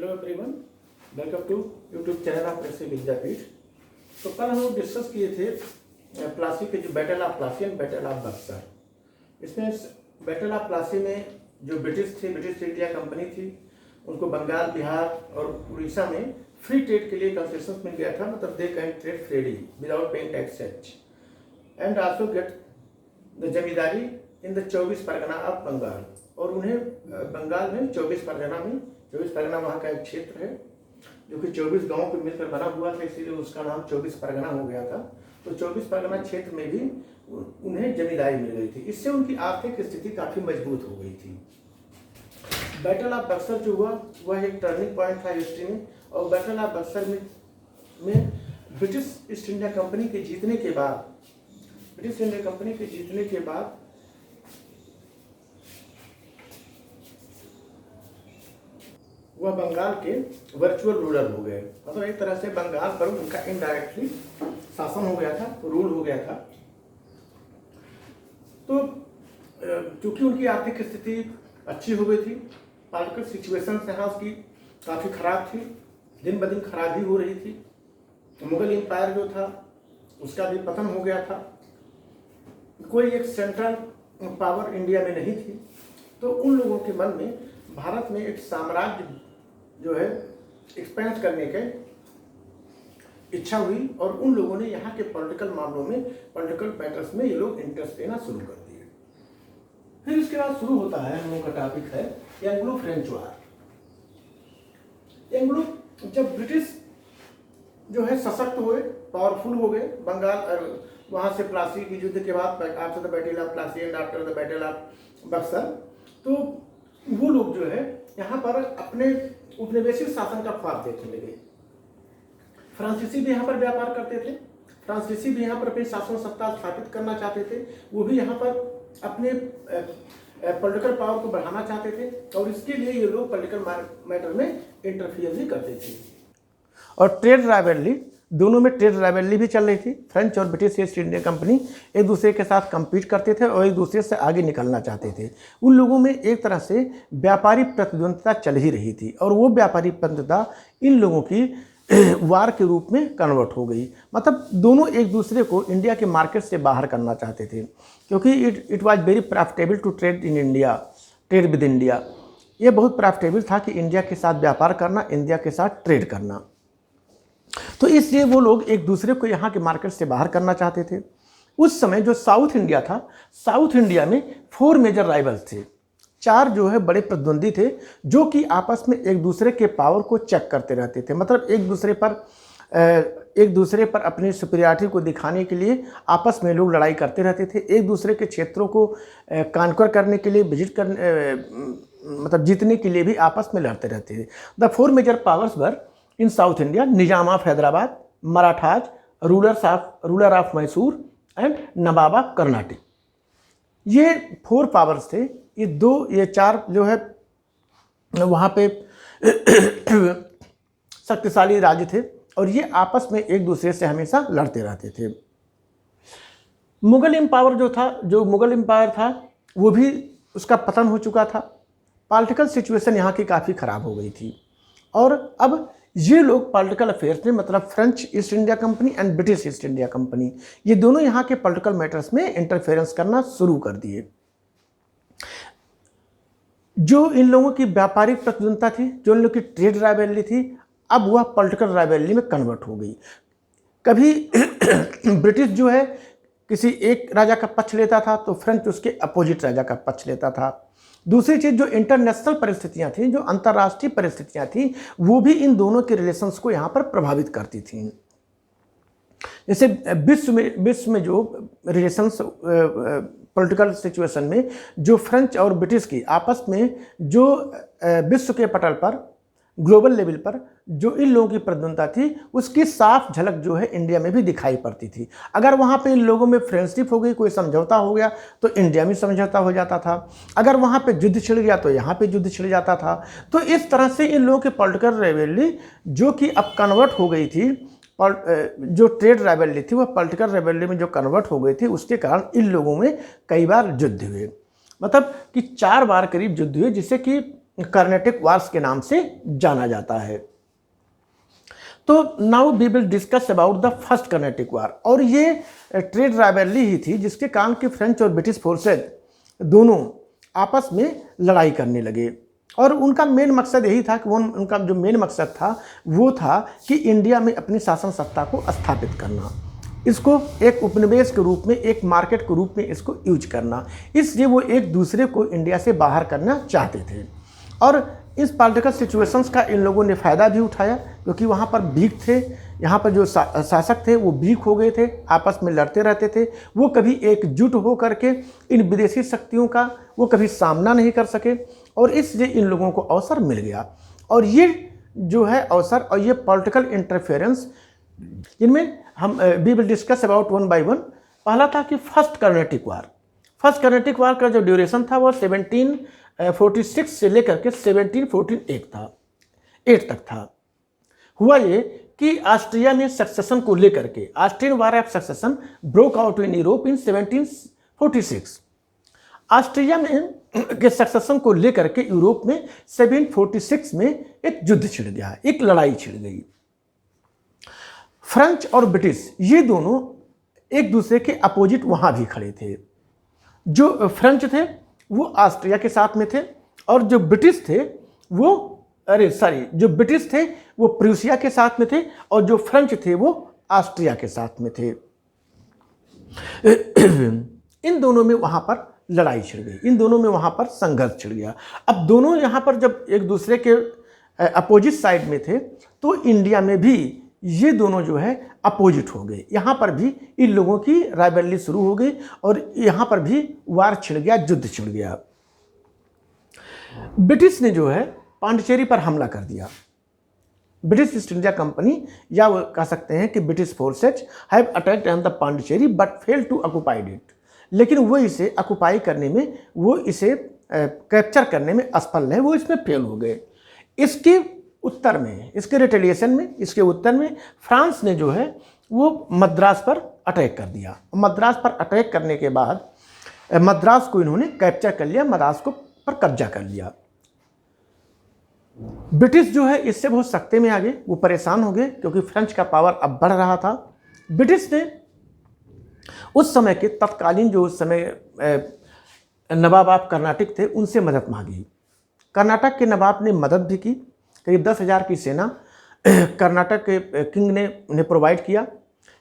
Hello everyone, welcome to YouTube channel of Krishi Vidyapeeth. तो कल हम लोग डिस्कस किए थे प्लासी के जो battle of Plassey and battle of Buxar. इसमें बैटल ऑफ प्लासी में जो ब्रिटिश इंडिया कंपनी थी, उनको बंगाल, बिहार और उड़ीसा में फ्री ट्रेड के लिए कंसेशन मिल गया था। मतलब they can trade freely without paying tax and also get the zamindari in the 24 Pargana of Bengal. और उन्हें बंगाल में 24 परगना वहाँ का एक क्षेत्र है जो कि 24 गांवों पे मिलकर बना हुआ था, इसीलिए उसका नाम 24 परगना हो गया था। तो 24 परगना क्षेत्र में भी उन्हें जमींदारी मिल गई थी। इससे उनकी आर्थिक स्थिति काफ़ी मजबूत हो गई थी। बैटल ऑफ बक्सर जो हुआ वह एक टर्निंग पॉइंट था हिस्ट्री में। और बैटल ऑफ बक्सर में ब्रिटिश ईस्ट इंडिया कंपनी के जीतने के बाद वह बंगाल के वर्चुअल रूलर हो गए। मतलब एक तरह से बंगाल पर उनका इनडायरेक्टली शासन हो गया था, रूल हो गया था। तो चूंकि उनकी आर्थिक स्थिति अच्छी हो गई थी, पॉलिटिकल सिचुएशन यहाँ उसकी काफ़ी खराब थी, दिन ब दिन खराबी हो रही थी। मुगल एम्पायर जो था उसका भी पतन हो गया था। कोई एक सेंट्रल पावर इंडिया में नहीं थी। तो उन लोगों के मन में भारत में एक साम्राज्य जो है एक्सपेंड करने के इच्छा हुई और उन लोगों ने यहाँ के पॉलिटिकल मामलों में, पॉलिटिकल मैटर्स में ये लोग इंटरेस्ट लेना शुरू कर दिए। फिर इसके बाद शुरू होता है, हम लोगों का टॉपिक है एंग्लो फ्रेंच वार। जब ब्रिटिश जो है सशक्त हुए, पावरफुल हो गए, बंगाल वहाँ से प्लासी की युद्ध के बाद, after the battle of Plassey and after the battle of Buxar, तो वो लोग जो है यहाँ पर अपने उपनिवेशिक शासन का ख्वाब देखने लगे। फ्रांसीसी भी यहाँ पर व्यापार करते थे, फ्रांसीसी भी यहाँ पर अपनी शासन सत्ता स्थापित करना चाहते थे। वो भी यहाँ पर अपने पॉलिटिकल पावर को बढ़ाना चाहते थे और इसके लिए ये लोग पॉलिटिकल मैटर में इंटरफियर भी करते थे। और ट्रेड राइवलरी, दोनों में ट्रेड राइवलरी भी चल रही थी। फ्रेंच और ब्रिटिश ईस्ट इंडिया कंपनी एक दूसरे के साथ compete करते थे और एक दूसरे से आगे निकलना चाहते थे। उन लोगों में एक तरह से व्यापारी प्रतिद्वंदिता चल ही रही थी और वो व्यापारी प्रतिद्वंदिता इन लोगों की वार के रूप में कन्वर्ट हो गई। मतलब दोनों एक दूसरे को इंडिया के मार्केट से बाहर करना चाहते थे, क्योंकि it was very profitable to trade in India, trade with India. ये बहुत प्रॉफिटेबल था कि इंडिया के साथ व्यापार करना, इंडिया के साथ ट्रेड करना। तो इसलिए वो लोग एक दूसरे को यहाँ के मार्केट से बाहर करना चाहते थे। उस समय जो साउथ इंडिया था, साउथ इंडिया में 4 मेजर राइवल्स थे, 4 जो है बड़े प्रतिद्वंदी थे, जो कि आपस में एक दूसरे के पावर को चेक करते रहते थे। मतलब एक दूसरे पर अपनी सुपीरियरिटी को दिखाने के लिए आपस में लोग लड़ाई करते रहते थे। एक दूसरे के क्षेत्रों को कॉन्कर करने के लिए, मतलब जीतने के लिए भी आपस में लड़ते रहते थे। The 4 major powers were in South India: Nizam of Hyderabad, Marathas, ruler of Mysore and Nawab of Karnataka. ये 4 पावर्स थे। ये 4 जो है वहाँ पे शक्तिशाली राज्य थे और ये आपस में एक दूसरे से हमेशा लड़ते रहते थे। मुगल एम्पायर था वो भी, उसका पतन हो चुका था। पॉलिटिकल सिचुएशन यहाँ की काफ़ी ख़राब हो गई थी और अब ये लोग पॉलिटिकल अफेयर्स में, मतलब French east India company and British East India company, ये दोनों यहाँ के पॉलिटिकल मैटर्स में इंटरफेरेंस करना शुरू कर दिए। जो इन लोगों की व्यापारिक प्रतिद्वंदिता थी, जो इन लोगों की ट्रेड राइवलरी थी, अब वह पॉलिटिकल राइवलरी में कन्वर्ट हो गई। कभी ब्रिटिश जो है किसी एक राजा का पक्ष लेता था तो फ्रेंच उसके अपोजिट राजा का पक्ष लेता था। दूसरी चीज़, जो इंटरनेशनल परिस्थितियां थी, जो अंतर्राष्ट्रीय परिस्थितियां थी, वो भी इन दोनों के रिलेशंस को यहाँ पर प्रभावित करती थी। जैसे विश्व में जो रिलेशंस, पॉलिटिकल सिचुएशन में जो फ्रेंच और ब्रिटिश की आपस में जो विश्व के पटल पर, ग्लोबल लेवल पर जो इन लोगों की प्रतिद्वंदिता थी, उसकी साफ झलक जो है इंडिया में भी दिखाई पड़ती थी। अगर वहाँ पे इन लोगों में फ्रेंडशिप हो गई, कोई समझौता हो गया तो इंडिया में समझौता हो जाता था। अगर वहाँ पे युद्ध छिड़ गया तो यहाँ पे युद्ध छिड़ जाता था। तो इस तरह से इन लोगों की पॉलिटिकल राइवलरी जो कि अब कन्वर्ट हो गई थी, जो ट्रेड राइवलरी थी वह पॉलिटिकल राइवलरी में जो कन्वर्ट हो गई थी, उसके कारण इन लोगों में कई बार युद्ध हुए। मतलब कि 4 बार करीब युद्ध हुए, जिससे कि कर्नेटिक वार्स के नाम से जाना जाता है। तो now we will discuss about the first Carnatic war, और ये ट्रेड राइवलरी ही थी जिसके कारण कि फ्रेंच और ब्रिटिश फोर्सेज दोनों आपस में लड़ाई करने लगे, और उनका मेन मकसद यही था कि उनका जो मेन मकसद था वो था कि इंडिया में अपनी शासन सत्ता को स्थापित करना, इसको एक उपनिवेश के रूप में, एक मार्केट के रूप में इसको यूज करना। इसलिए वो एक दूसरे को इंडिया से बाहर करना चाहते थे, और इस पॉलिटिकल सिचुएशंस का इन लोगों ने फ़ायदा भी उठाया, क्योंकि वहाँ पर वीक थे, यहाँ पर जो शासक थे वो वीक हो गए थे, आपस में लड़ते रहते थे, वो कभी एकजुट हो करके इन विदेशी शक्तियों का वो कभी सामना नहीं कर सके, और इसलिए इन लोगों को अवसर मिल गया। और ये जो है अवसर और ये पॉलिटिकल इंटरफेरेंस, इनमें हम we will discuss about one by one. पहला था कि first Carnatic war. First Carnatic war का जो ड्यूरेशन था वो 1746 से लेकर के 1748 तक था। हुआ ये कि ऑस्ट्रिया में सक्सेशन को लेकर के, Austrian war of succession broke out in Europe in 1746। Austria में के सक्सेशन को लेकर के यूरोप में 1746 में एक युद्ध छिड़ गया, एक लड़ाई छिड़ गई। फ्रेंच और ब्रिटिश ये दोनों एक दूसरे के अपोजिट वहां भी खड़े थे। जो फ्रेंच थे वो ऑस्ट्रिया के साथ में थे, और जो ब्रिटिश थे जो ब्रिटिश थे वो प्रूसिया के साथ में थे, और जो फ्रेंच थे वो ऑस्ट्रिया के साथ में थे। इन दोनों में वहां पर लड़ाई छिड़ गई, इन दोनों में वहां पर संघर्ष छिड़ गया। अब दोनों यहां पर जब एक दूसरे के अपोजिट साइड में थे, तो इंडिया में भी ये दोनों जो है अपोजिट हो गए। यहाँ पर भी इन लोगों की राइवलरी शुरू हो गई, और यहाँ पर भी वार छिड़ गया, युद्ध छिड़ गया। ब्रिटिश ने जो है पांडिचेरी पर हमला कर दिया। ब्रिटिश ईस्ट इंडिया कंपनी, या वो कह सकते हैं कि British forces have attacked on the Pondicherry but fail to occupied it. लेकिन वो इसे ऑक्युपाई करने में, वो इसे कैप्चर करने में असफल रहे, वो इसमें फेल हो गए। इसके उत्तर में, इसके रिटेलिएशन में, इसके उत्तर में फ्रांस ने जो है वो मद्रास पर अटैक कर दिया। मद्रास पर अटैक करने के बाद मद्रास को इन्होंने कैप्चर कर लिया, मद्रास को पर कब्जा कर लिया। ब्रिटिश जो है इससे बहुत सख्ते में आ गए, वो परेशान हो गए, क्योंकि फ्रेंच का पावर अब बढ़ रहा था। ब्रिटिश ने उस समय के तत्कालीन जो उस समय नवाब ऑफ कर्नाटक थे उनसे मदद मांगी। कर्नाटक के नवाब ने मदद भी की, करीब 10,000 की सेना कर्नाटक के किंग ने उन्हें प्रोवाइड किया।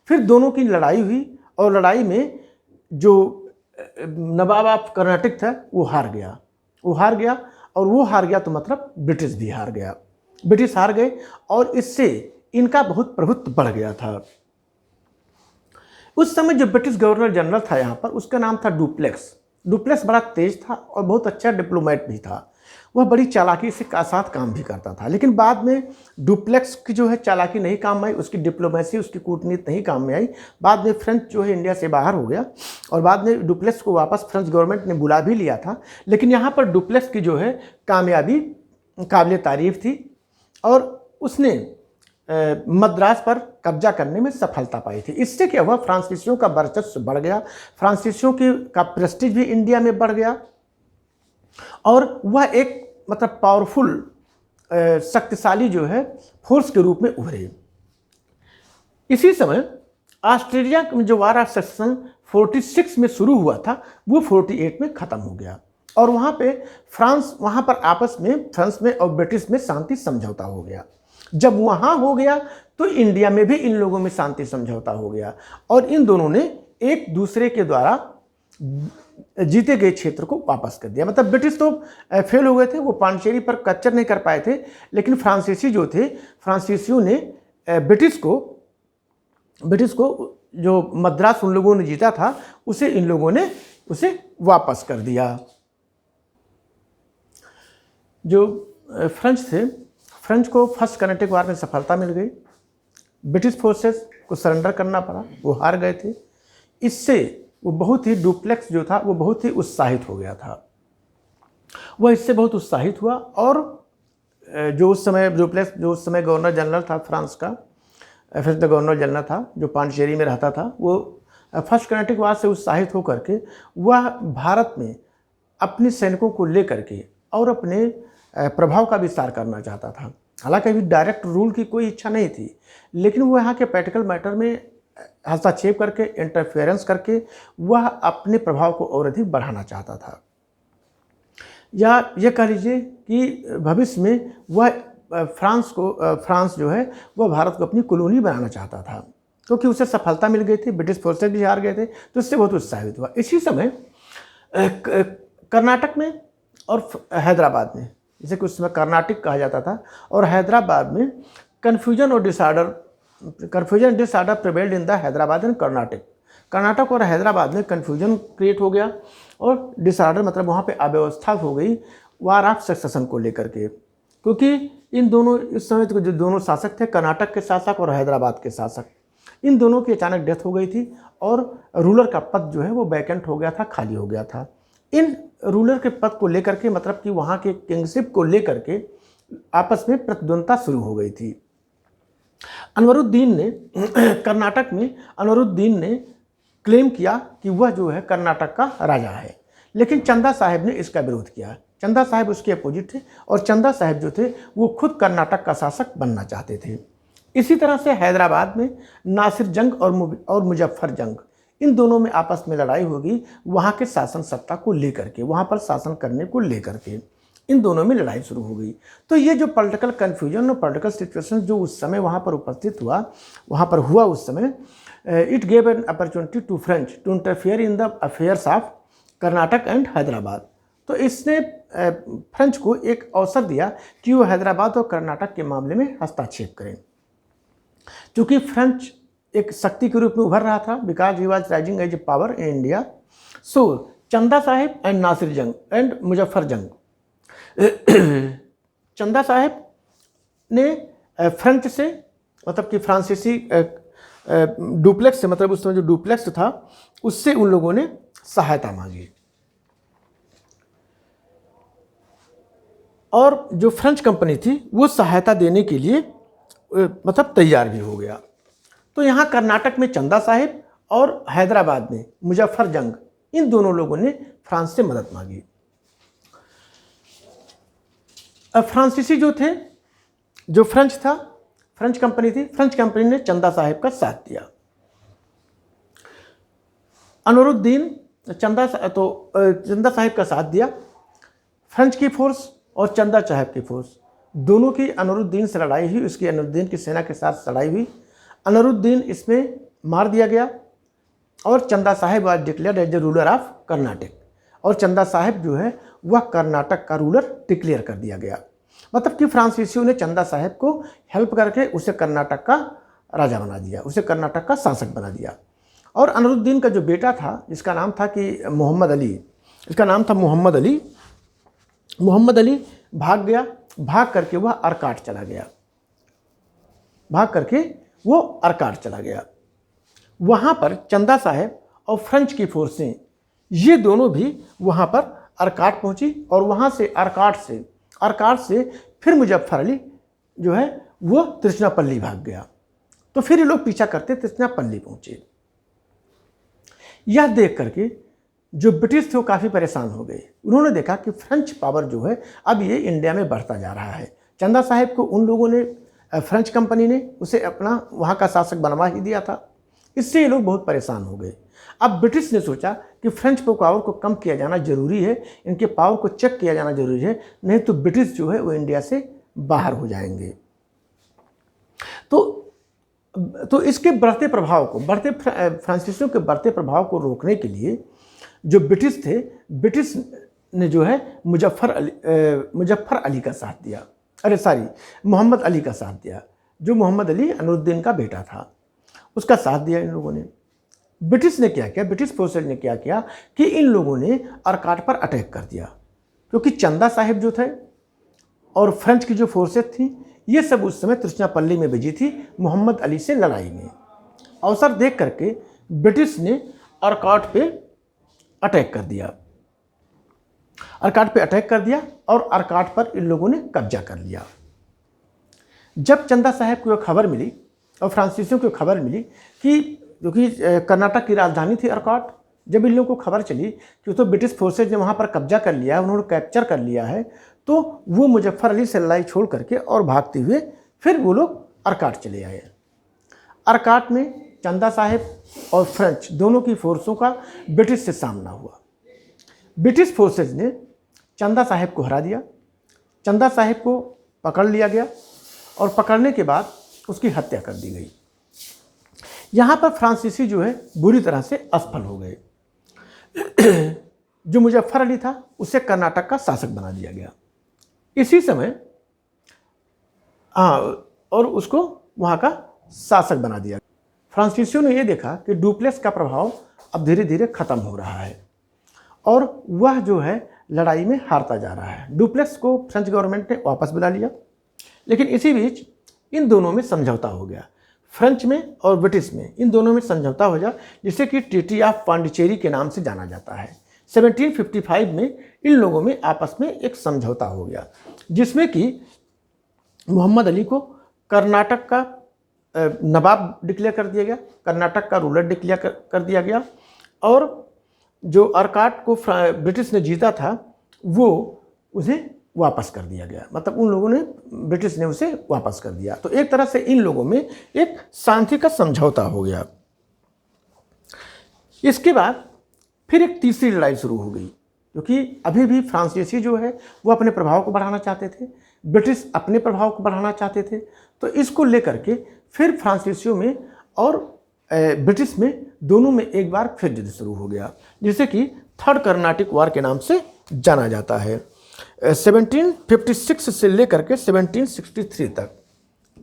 फिर दोनों की लड़ाई हुई, और लड़ाई में जो नवाब ऑफ कर्नाटक था वो हार गया, और वो हार गया तो मतलब ब्रिटिश भी हार गया। ब्रिटिश हार गए, और इससे इनका बहुत प्रभुत्व बढ़ गया था। उस समय जो ब्रिटिश गवर्नर जनरल था यहाँ पर, उसका नाम था डुप्लेक्स। डुप्लेक्स बड़ा तेज था और बहुत अच्छा डिप्लोमेट भी था। वह बड़ी चालाकी से साथ काम भी करता था, लेकिन बाद में डुप्लेक्स की जो है चालाकी नहीं काम आई, उसकी डिप्लोमेसी, उसकी कूटनीति नहीं काम में आई। बाद में फ्रेंच जो है इंडिया से बाहर हो गया, और बाद में डुप्लेक्स को वापस फ्रेंच गवर्नमेंट ने बुला भी लिया था। लेकिन यहाँ पर डुप्लेक्स की जो है कामयाबी काबिल तारीफ थी, और उसने मद्रास पर कब्जा करने में सफलता पाई थी। इससे क्या हुआ, फ्रांसीसियों का वर्चस्व बढ़ गया, फ्रांसीसियों का प्रेस्टीज भी इंडिया में बढ़ गया, और वह एक मतलब पावरफुल शक्तिशाली जो है फोर्स के रूप में उभरे। इसी समय ऑस्ट्रेलिया में जो वार ऑफ सक्सेशन 46 में शुरू हुआ था वो 48 में ख़त्म हो गया, और वहाँ पे वहाँ पर आपस में फ्रांस में और ब्रिटिश में शांति समझौता हो गया। जब वहाँ हो गया तो इंडिया में भी इन लोगों में शांति समझौता हो गया, और इन दोनों ने एक दूसरे के द्वारा जीते गए क्षेत्र को वापस कर दिया। मतलब ब्रिटिश तो फेल हो गए थे, वो पांडिचेरी पर कैप्चर नहीं कर पाए थे, लेकिन फ्रांसीसी जो थे, फ्रांसीसियों ने ब्रिटिश को जो मद्रास उन लोगों ने जीता था उसे इन लोगों ने उसे वापस कर दिया। जो फ्रेंच थे, फ्रेंच को फर्स्ट कर्नेटिक वार में सफलता मिल गई। ब्रिटिश फोर्सेस को सरेंडर करना पड़ा, वो हार गए थे। इससे वो बहुत ही डुप्लेक्स जो था वो बहुत ही उत्साहित हो गया था, वह इससे बहुत उत्साहित हुआ। और जो उस समय डुप्लेक्स जो उस समय गवर्नर जनरल था फ्रांस का, फ्रेंच का गवर्नर जनरल था जो पांडिचेरी में रहता था, वो फर्स्ट कर्नेटिक वार से उत्साहित होकर के वह भारत में अपने सैनिकों को लेकर के और अपने प्रभाव का विस्तार करना चाहता था। हालांकि अभी डायरेक्ट रूल की कोई इच्छा नहीं थी, लेकिन वो यहाँ के पॉलिटिकल मैटर में हस्तक्षेप करके, इंटरफेरेंस करके वह अपने प्रभाव को और अधिक बढ़ाना चाहता था। या ये कह लीजिए कि भविष्य में वह फ्रांस जो है वह भारत को अपनी कॉलोनी बनाना चाहता था, क्योंकि उसे सफलता मिल गई थी, ब्रिटिश फोर्सेज भी हार गए थे, तो इससे बहुत उत्साहित हुआ। इसी समय कर्नाटक में और हैदराबाद में, जिसे कुछ समय कर्नाटक कहा जाता था, और हैदराबाद में confusion disorder prevailed in the Hyderabad and Karnataka. Karnataka और हैदराबाद में कन्फ्यूजन क्रिएट हो गया और डिसऑर्डर मतलब वहाँ पे अव्यवस्था हो गई वार ऑफ सक्सेशन को लेकर के, क्योंकि इन दोनों इस समय जो दोनों शासक थे, कर्नाटक के शासक और हैदराबाद के शासक, इन दोनों की अचानक डेथ हो गई थी और रूलर का पद जो है वो वैकेंट हो गया था, खाली हो गया था। इन रूलर के पद को लेकर के मतलब कि वहाँ के किंगशिप को लेकर के आपस में प्रतिद्वंदता शुरू हो गई थी। अनवरुद्दीन ने कर्नाटक में अनवरुद्दीन ने क्लेम किया कि वह जो है कर्नाटक का राजा है, लेकिन चंदा साहब ने इसका विरोध किया। चंदा साहब उसके अपोजिट थे और चंदा साहब जो थे वो खुद कर्नाटक का शासक बनना चाहते थे। इसी तरह से हैदराबाद में नासिर जंग और मुजफ्फर जंग, इन दोनों में आपस में लड़ाई होगी वहाँ के शासन सत्ता को लेकर के, वहाँ पर शासन करने को लेकर के इन दोनों में लड़ाई शुरू हो गई। तो ये जो पॉलिटिकल कन्फ्यूजन और पॉलिटिकल सिचुएशन जो उस समय वहाँ पर उपस्थित हुआ, वहाँ पर हुआ उस समय, it gave an opportunity to French to interfere in the affairs of Karnataka and Hyderabad. तो इसने फ्रेंच को एक अवसर दिया कि वो हैदराबाद और कर्नाटक के मामले में हस्तक्षेप करें। चूँकि फ्रेंच एक शक्ति के रूप में उभर रहा था, because he was rising as a power in India. So Chanda Sahib and Nasir जंग एंड मुजफ्फर जंग, चंदा साहब ने फ्रेंच से मतलब कि फ्रांसीसी डुप्लेक्स से, मतलब उस समय जो डुप्लेक्स था उससे उन लोगों ने सहायता मांगी, और जो फ्रेंच कंपनी थी वो सहायता देने के लिए मतलब तैयार भी हो गया। तो यहाँ कर्नाटक में चंदा साहिब और हैदराबाद में मुजफ्फर जंग, इन दोनों लोगों ने फ्रांस से मदद मांगी। अब फ्रांसीसी जो थे, जो फ्रेंच था, फ्रेंच कंपनी थी, फ्रेंच कंपनी ने चंदा साहिब का साथ दिया। अनवरुद्दीन चंदा साहिब का साथ दिया। फ्रेंच की फोर्स और चंदा साहिब की फोर्स दोनों की अनवरुद्दीन से लड़ाई हुई, उसकी अनवरुद्दीन की सेना के साथ लड़ाई हुई। अनवरुद्दीन इसमें मार दिया गया और Chanda Sahib was declared as the ruler of Karnataka, और चंदा साहिब जो है वह कर्नाटक का रूलर डिक्लेयर कर दिया गया। मतलब कि फ्रांसीसियों ने चंदा साहिब को हेल्प करके उसे कर्नाटक का राजा बना दिया, उसे कर्नाटक का शासक बना दिया। और अनवरुद्दीन का जो बेटा था, जिसका नाम था कि मोहम्मद अली, इसका नाम था मोहम्मद अली, मोहम्मद अली भाग गया, भाग करके वह अर्काट चला गया, भाग करके वो अर्काट चला गया। वहाँ पर चंदा साहब और फ्रेंच की फोर्सें ये दोनों भी वहाँ पर अर्काट पहुँची, और वहाँ से अर्काट से फिर मुजफ्फर अली जो है वो तृष्णापल्ली भाग गया। तो फिर ये लोग पीछा करते तृष्णापल्ली पहुँचे। यह देख करके जो ब्रिटिश थे वो काफ़ी परेशान हो गए। उन्होंने देखा कि फ्रेंच पावर जो है अब ये इंडिया में बढ़ता जा रहा है। चंदा साहिब को उन लोगों ने, फ्रेंच कंपनी ने उसे अपना वहाँ का शासक बनवा ही दिया था। इससे ये लोग बहुत परेशान हो गए। अब ब्रिटिश ने सोचा कि फ्रेंच पावर को कम किया जाना जरूरी है, इनके पावर को चेक किया जाना जरूरी है, नहीं तो ब्रिटिश जो है वो इंडिया से बाहर हो जाएंगे। तो इसके बढ़ते प्रभाव को, फ्रांसीसियों के बढ़ते प्रभाव को रोकने के लिए जो ब्रिटिश थे, ब्रिटिश ने जो है मुजफ्फर अली का साथ दिया, मोहम्मद अली का साथ दिया। जो मोहम्मद अली अनवरुद्दीन का बेटा था, उसका साथ दिया इन लोगों ने। ब्रिटिश ने क्या किया, ब्रिटिश फोर्सेज ने क्या किया कि इन लोगों ने अर्काट पर अटैक कर दिया, क्योंकि चंदा साहिब जो थे और फ्रेंच की जो फोर्सेज थी ये सब उस समय तृष्णापल्ली में बिजी थी मोहम्मद अली से लड़ाई में। अवसर देख करके ब्रिटिश ने अर्काट पे अटैक कर दिया, अर्काट पे अटैक कर दिया और अर्काट पर इन लोगों ने कब्जा कर लिया। जब चंदा साहब को खबर मिली और फ्रांसीसियों को खबर मिली कि, क्योंकि कर्नाटक की राजधानी थी अर्काट, जब इन लोगों को खबर चली कि तो ब्रिटिश फोर्सेज ने वहाँ पर कब्जा कर लिया है, उन्होंने कैप्चर कर लिया है, तो वो मुजफ्फर अली से लड़ाई छोड़ करके और भागते हुए फिर वो लोग अर्काट चले आए। अर्काट में चंदा साहिब और फ्रेंच दोनों की फोर्सों का ब्रिटिश से सामना हुआ। ब्रिटिश फोर्सेज ने चंदा साहिब को हरा दिया। चंदा साहिब को पकड़ लिया गया और पकड़ने के बाद उसकी हत्या कर दी गई। यहाँ पर फ्रांसीसी जो है बुरी तरह से असफल हो गए। जो मुजफ्फर अली था उसे कर्नाटक का शासक बना दिया गया इसी समय, और उसको वहाँ का शासक बना दिया। फ्रांसीसियों ने यह देखा कि डुप्लेस का प्रभाव अब धीरे धीरे खत्म हो रहा है और वह जो है लड़ाई में हारता जा रहा है। डुप्लेस को फ्रेंच गवर्नमेंट ने वापस बुला लिया, लेकिन इसी बीच इन दोनों में समझौता हो गया। फ्रेंच में और ब्रिटिश में इन दोनों में समझौता हो गया, जिसे कि ट्रीटी ऑफ पांडिचेरी के नाम से जाना जाता है। 1755 में इन लोगों में आपस में एक समझौता हो गया, जिसमें कि मोहम्मद अली को कर्नाटक का नवाब डिक्लेयर कर दिया गया, कर्नाटक का रूलर डिक्लेयर कर दिया गया, और जो अर्काट को ब्रिटिश ने जीता था वो उसे वापस कर दिया गया। मतलब उन लोगों ने, ब्रिटिश ने उसे वापस कर दिया। तो एक तरह से इन लोगों में एक शांति का समझौता हो गया। इसके बाद फिर एक तीसरी लड़ाई शुरू हो गई, क्योंकि अभी भी फ्रांसीसी जो है वो अपने प्रभाव को बढ़ाना चाहते थे, ब्रिटिश अपने प्रभाव को बढ़ाना चाहते थे। तो इसको लेकर के फिर फ्रांसीसियों में और ब्रिटिश में दोनों में एक बार फिर युद्ध शुरू हो गया, जिसे कि थर्ड कर्नाटिक वार के नाम से जाना जाता है। 1756 से लेकर के 1763 तक,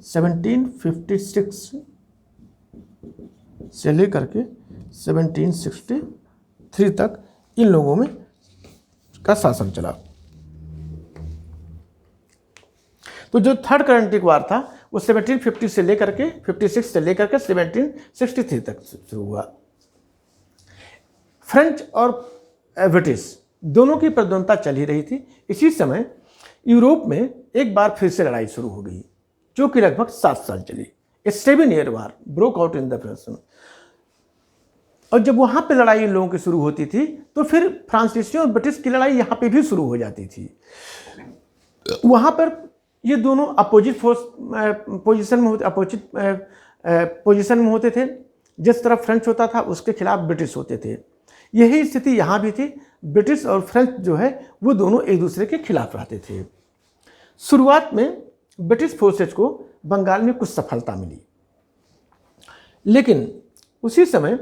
1756 से लेकर के 1763 तक इन लोगों में का शासन चला। तो जो थर्ड कर्नाटिक वार था वो 1750 से लेकर के 56 से लेकर के 1763 तक शुरू हुआ। फ्रेंच और ब्रिटिश दोनों की प्रद्वंद्वता चल ही रही थी। इसी समय यूरोप में एक बार फिर से लड़ाई शुरू हो गई, जो कि लगभग 7 साल चली। ए 7 year war broke out in the French. और जब वहाँ पे लड़ाई इन लोगों की शुरू होती थी, तो फिर फ्रांसीसियों और ब्रिटिश की लड़ाई यहाँ पे भी शुरू हो जाती थी। वहाँ पर ये दोनों अपोजिट पोजीशन में होते थे। जिस तरफ फ्रेंच होता था उसके खिलाफ ब्रिटिश होते थे। यही स्थिति यहाँ भी थी। ब्रिटिश और फ्रेंच जो है वो दोनों एक दूसरे के खिलाफ रहते थे। शुरुआत में ब्रिटिश फोर्सेज को बंगाल में कुछ सफलता मिली, लेकिन उसी समय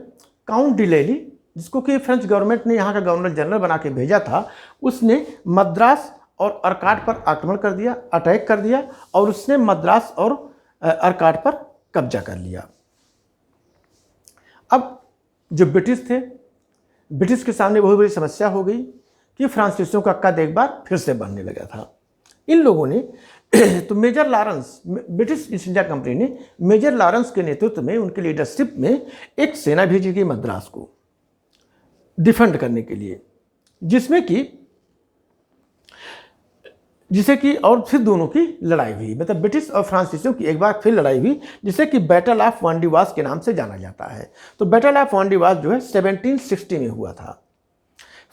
काउंट डिलेली, जिसको कि फ्रेंच गवर्नमेंट ने यहाँ का गवर्नर जनरल बना के भेजा था, उसने मद्रास और अर्काट पर आक्रमण कर दिया, अटैक कर दिया, और उसने मद्रास और अर्काट पर कब्जा कर लिया। अब जो ब्रिटिश थे, ब्रिटिश के सामने बहुत बड़ी समस्या हो गई कि फ्रांसीसियों का कद एक बार फिर से बढ़ने लगा था। इन लोगों ने तो major Lawrence, British East India company ने मेजर लॉरेंस के नेतृत्व में, उनके लीडरशिप में एक सेना भेजी गई मद्रास को डिफेंड करने के लिए, जिसे कि और फिर दोनों की लड़ाई हुई। मतलब ब्रिटिश और फ्रांसीसियों की एक बार फिर लड़ाई हुई, जिसे कि बैटल ऑफ वांडीवास के नाम से जाना जाता है। तो बैटल ऑफ वांडीवास जो है 1760 में हुआ था।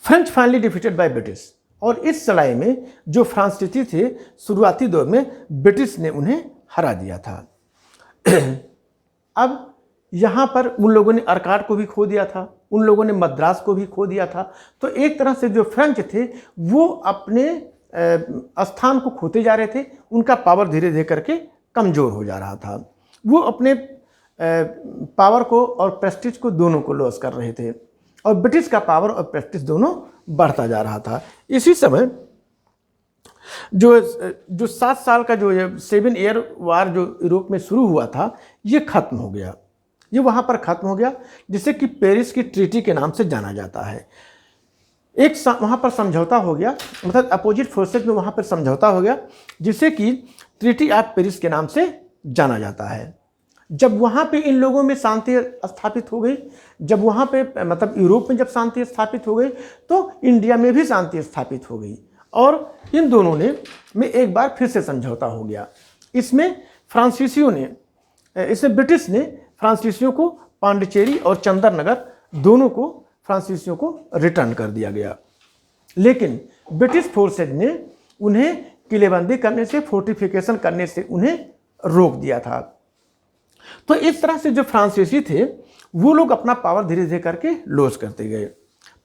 French finally defeated by British, और इस लड़ाई में जो फ्रांसीसी थे शुरुआती दौर में ब्रिटिश ने उन्हें हरा दिया था। अब यहाँ पर उन लोगों ने अर्काट को भी खो दिया था, उन लोगों ने मद्रास को भी खो दिया था। तो एक तरह से जो फ्रेंच थे वो अपने स्थान को खोते जा रहे थे, उनका पावर धीरे धीरे करके कमज़ोर हो जा रहा था। वो अपने पावर को और प्रेस्टीज को दोनों को लॉस कर रहे थे, और ब्रिटिश का पावर और प्रेस्टीज दोनों बढ़ता जा रहा था। इसी समय जो 7 साल का जो 7 ईयर वार जो यूरोप में शुरू हुआ था, ये खत्म हो गया। ये वहाँ पर ख़त्म हो गया, जिसे कि पेरिस की ट्रीटी के नाम से जाना जाता है। एक वहाँ पर समझौता हो गया, मतलब अपोजिट फोर्सेज में वहाँ पर समझौता हो गया, जिसे कि ट्रीटी ऑफ पेरिस के नाम से जाना जाता है। जब वहाँ पे इन लोगों में शांति स्थापित हो गई, जब वहाँ पे मतलब यूरोप में जब शांति स्थापित हो गई, तो इंडिया में भी शांति स्थापित हो गई, और इन दोनों में एक बार फिर से समझौता हो गया। इसमें ब्रिटिश ने फ्रांसीसियों को पांडिचेरी और चंदरनगर दोनों को फ्रांसीसियों को रिटर्न कर दिया गया, लेकिन ब्रिटिश फोर्सेज ने उन्हें किलेबंदी करने से, फोर्टिफिकेशन करने से उन्हें रोक दिया था। तो इस तरह से जो फ्रांसीसी थे वो लोग अपना पावर धीरे धीरे करके लॉस करते गए।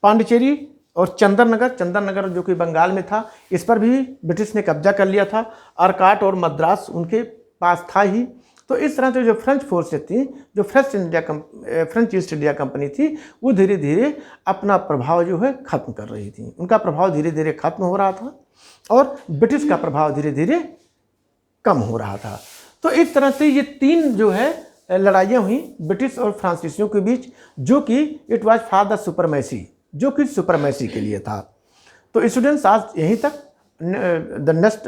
पांडिचेरी और चंदननगर जो कि बंगाल में था, इस पर भी ब्रिटिश ने कब्जा कर लिया था। आरकाट और मद्रास उनके पास था ही। तो इस तरह से जो फ्रेंच फोर्सेस थी, जो फ्रेंच ईस्ट इंडिया कंपनी थी, वो धीरे धीरे अपना प्रभाव जो है खत्म कर रही थी। उनका प्रभाव धीरे धीरे खत्म हो रहा था और ब्रिटिश का प्रभाव धीरे धीरे कम हो रहा था। तो इस तरह से ये 3 जो है लड़ाइयाँ हुई ब्रिटिश और फ्रांसीसियों के बीच, जो कि it was for the supremacy, जो कि सुपरमेसी के लिए था। तो स्टूडेंट्स आज यहीं तक। The next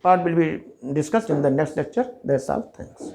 part will be discussed in the next lecture. That's all, thanks.